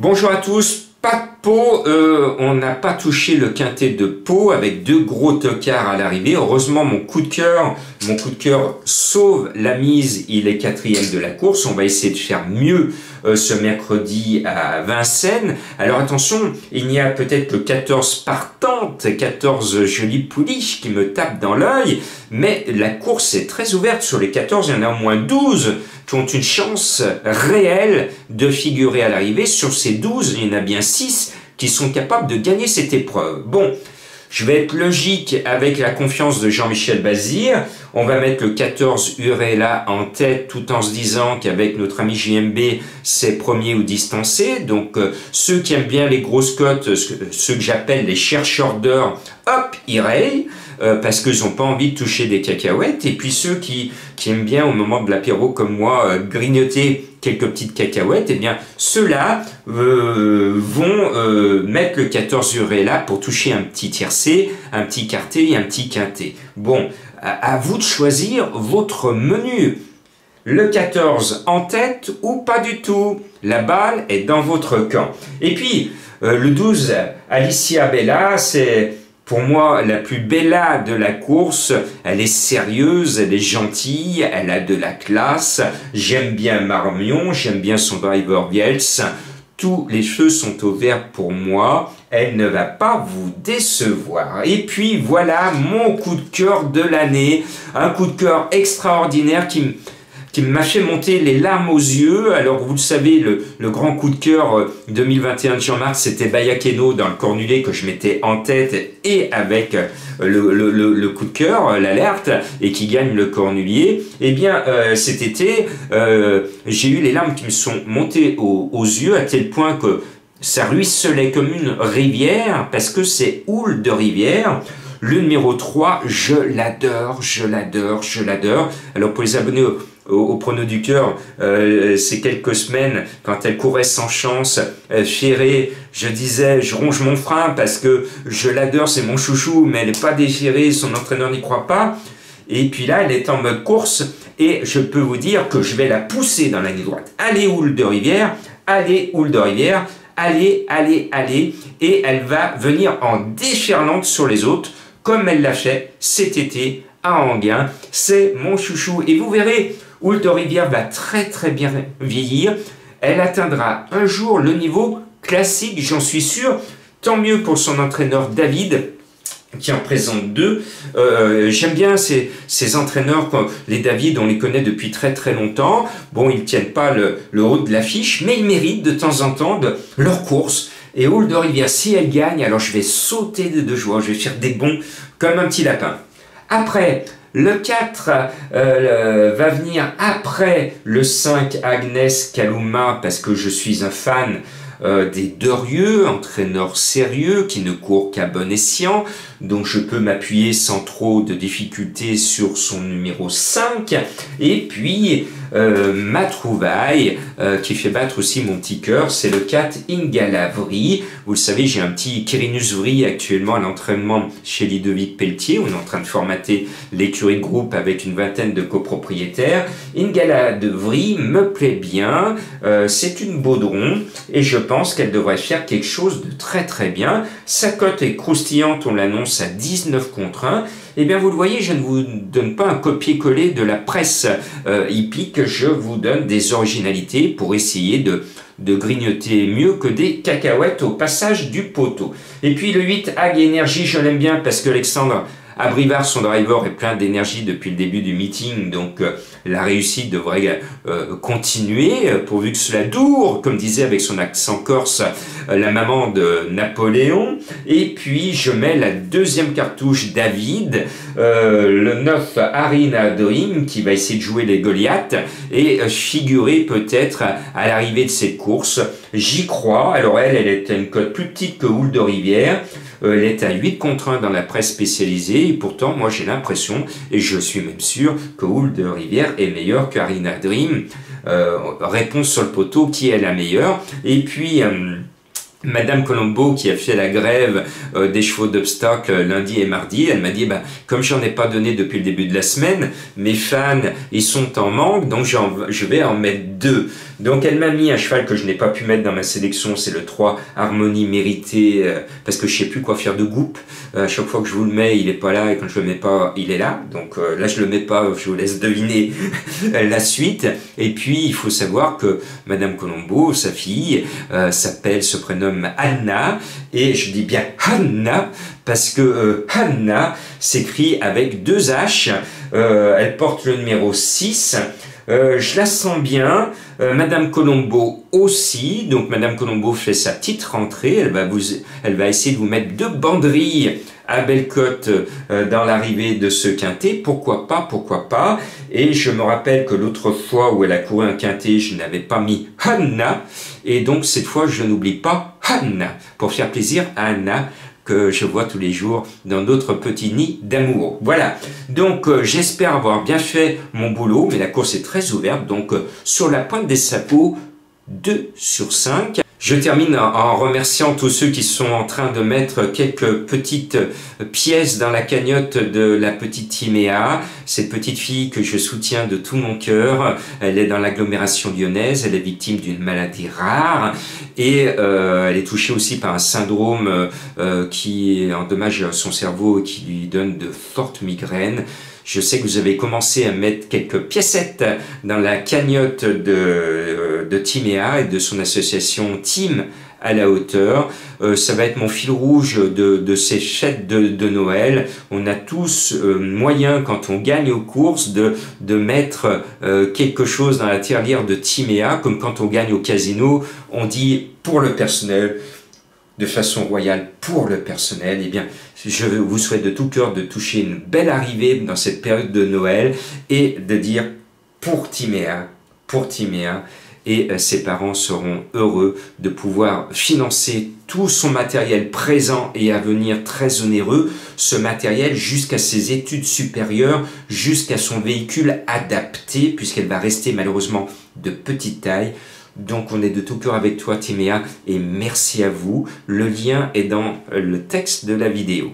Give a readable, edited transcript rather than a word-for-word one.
Bonjour à tous, pas de Pau, on n'a pas touché le quintet de Pau avec deux gros tocards à l'arrivée. Heureusement mon coup de cœur sauve la mise, il est quatrième de la course. On va essayer de faire mieux ce mercredi à Vincennes. Alors attention, il n'y a peut-être que 14 partantes, 14 jolies pouliches qui me tapent dans l'œil, mais la course est très ouverte. Sur les 14, il y en a au moins 12 qui ont une chance réelle de figurer à l'arrivée. Sur ces 12, il y en a bien 6 qui sont capables de gagner cette épreuve. Bon, je vais être logique avec la confiance de Jean-Michel Bazir. On va mettre le 14 Urella en tête tout en se disant qu'avec notre ami JMB, c'est premier ou distancé. Donc ceux qui aiment bien les grosses cotes, ceux que j'appelle les chercheurs d'heures, hop, ils rayent. Parce qu'ils n'ont pas envie de toucher des cacahuètes. Et puis ceux qui aiment bien au moment de l'apéro comme moi grignoter quelques petites cacahuètes, eh bien ceux-là vont mettre le 14 Urella pour toucher un petit tiercé, un petit quarté et un petit quintet. Bon, à vous de choisir votre menu. Le 14 en tête ou pas du tout. La balle est dans votre camp. Et puis le 12 Alicia Bella, c'est pour moi la plus bella de la course. Elle est sérieuse, elle est gentille, elle a de la classe. J'aime bien Marmion, j'aime bien son driver Biels. Tous les feux sont au vert pour moi. Elle ne va pas vous décevoir. Et puis voilà mon coup de cœur de l'année. Un coup de cœur extraordinaire qui m'a fait monter les larmes aux yeux. Alors vous le savez, le grand coup de cœur 2021 de Jean-Marc, c'était Bayakeno dans le Cornulet que je mettais en tête et avec le coup de cœur, l'alerte, et qui gagne le Cornulier. Eh bien cet été, j'ai eu les larmes qui me sont montées aux yeux à tel point que ça ruisselait comme une rivière parce que c'est houle de rivière. Le numéro 3, je l'adore, je l'adore, je l'adore. Alors pour les abonnés au prono du cœur, ces quelques semaines, quand elle courait sans chance, Ferré, je disais, je ronge mon frein parce que je l'adore, c'est mon chouchou, mais elle n'est pas déchirée, son entraîneur n'y croit pas. Et puis là, elle est en mode course et je peux vous dire que je vais la pousser dans la ligne droite. Allez, houle de rivière, allez, houle de rivière, allez, allez, allez. Et elle va venir en déferlante sur les autres, comme elle l'a fait cet été à Enghien. C'est mon chouchou. Et vous verrez, Houle de Rivière va très très bien vieillir. Elle atteindra un jour le niveau classique, j'en suis sûr. Tant mieux pour son entraîneur David, qui en présente deux. J'aime bien ces entraîneurs, les David, on les connaît depuis très très longtemps. Bon, ils ne tiennent pas le haut de l'affiche, mais ils méritent de temps en temps de leur course. Et Houle de Rivière, si elle gagne, alors je vais sauter de joie, je vais faire des bonds comme un petit lapin. Après, le 4 va venir après le 5 Agnès Kaluma, parce que je suis un fan des Derieux, entraîneur sérieux qui ne court qu'à bon escient, donc je peux m'appuyer sans trop de difficulté sur son numéro 5. Et puis ma trouvaille qui fait battre aussi mon petit cœur, c'est le 4 Ingalavri. Vous le savez, j'ai un petit Quirinus Vri actuellement à l'entraînement chez Ludovic Pelletier. On est en train de formater l'écurie de groupe avec une vingtaine de copropriétaires. Ingalavri me plaît bien, c'est une baudron et je pense qu'elle devrait faire quelque chose de très très bien. Sa cote est croustillante, on l'annonce à 19 contre 1. Eh bien, vous le voyez, je ne vous donne pas un copier-coller de la presse hippique, je vous donne des originalités pour essayer de grignoter mieux que des cacahuètes au passage du poteau. Et puis le 8, Ag Énergie, je l'aime bien parce qu'Alexandre Abrivard, son driver, est plein d'énergie depuis le début du meeting, donc la réussite devrait continuer, pourvu que cela dure, comme disait avec son accent corse la maman de Napoléon. Et puis je mets la deuxième cartouche David, le 9 Arina Dream, qui va essayer de jouer les Goliaths et figurer peut-être à l'arrivée de cette course. J'y crois. Alors elle est à une cote plus petite que Houle de Rivière. Elle est à 8 contre 1 dans la presse spécialisée et pourtant moi j'ai l'impression, et je suis même sûr, que Houle de Rivière est meilleure qu'Arina Dream. Réponse sur le poteau, qui est la meilleure. Et puis Madame Colombo qui a fait la grève des chevaux d'Obstock lundi et mardi, elle m'a dit comme j'en ai pas donné depuis le début de la semaine, mes fans ils sont en manque, donc je vais en mettre 2. Donc elle m'a mis un cheval que je n'ai pas pu mettre dans ma sélection, c'est le 3 Harmonie Méritée, parce que je sais plus quoi faire de groupe. À chaque fois que je vous le mets, il est pas là, et quand je le mets pas, il est là. Donc là je le mets pas, je vous laisse deviner la suite. Et puis il faut savoir que Madame Colombo, sa fille, se prénomme Anna, et je dis bien Anna parce que Anna s'écrit avec 2 H, elle porte le numéro 6, je la sens bien, Madame Colombo aussi, donc Madame Colombo fait sa petite rentrée, elle va essayer de vous mettre 2 banderilles à Bellecote dans l'arrivée de ce quintet, pourquoi pas, et je me rappelle que l'autre fois où elle a couru un quintet, je n'avais pas mis Anna, et donc cette fois je n'oublie pas Anna, pour faire plaisir à Anna, que je vois tous les jours dans d'autres petits nids d'amour. Voilà, donc j'espère avoir bien fait mon boulot, mais la course est très ouverte, donc sur la pointe des sabots, 2 sur 5. Je termine en remerciant tous ceux qui sont en train de mettre quelques petites pièces dans la cagnotte de la petite Timéa. Cette petite fille que je soutiens de tout mon cœur, elle est dans l'agglomération lyonnaise, elle est victime d'une maladie rare et elle est touchée aussi par un syndrome qui endommage son cerveau et qui lui donne de fortes migraines. Je sais que vous avez commencé à mettre quelques piécettes dans la cagnotte de Timéa et de son association Team à la hauteur. Ça va être mon fil rouge de ces fêtes de Noël. On a tous moyen, quand on gagne aux courses, de mettre quelque chose dans la tirelire de Timéa, comme quand on gagne au casino, on dit pour le personnel, de façon royale pour le personnel. Eh bien, je vous souhaite de tout cœur de toucher une belle arrivée dans cette période de Noël et de dire pour Timéa, et ses parents seront heureux de pouvoir financer tout son matériel présent et à venir très onéreux, ce matériel jusqu'à ses études supérieures, jusqu'à son véhicule adapté, puisqu'elle va rester malheureusement de petite taille. Donc on est de tout cœur avec toi Timéa et merci à vous. Le lien est dans le texte de la vidéo.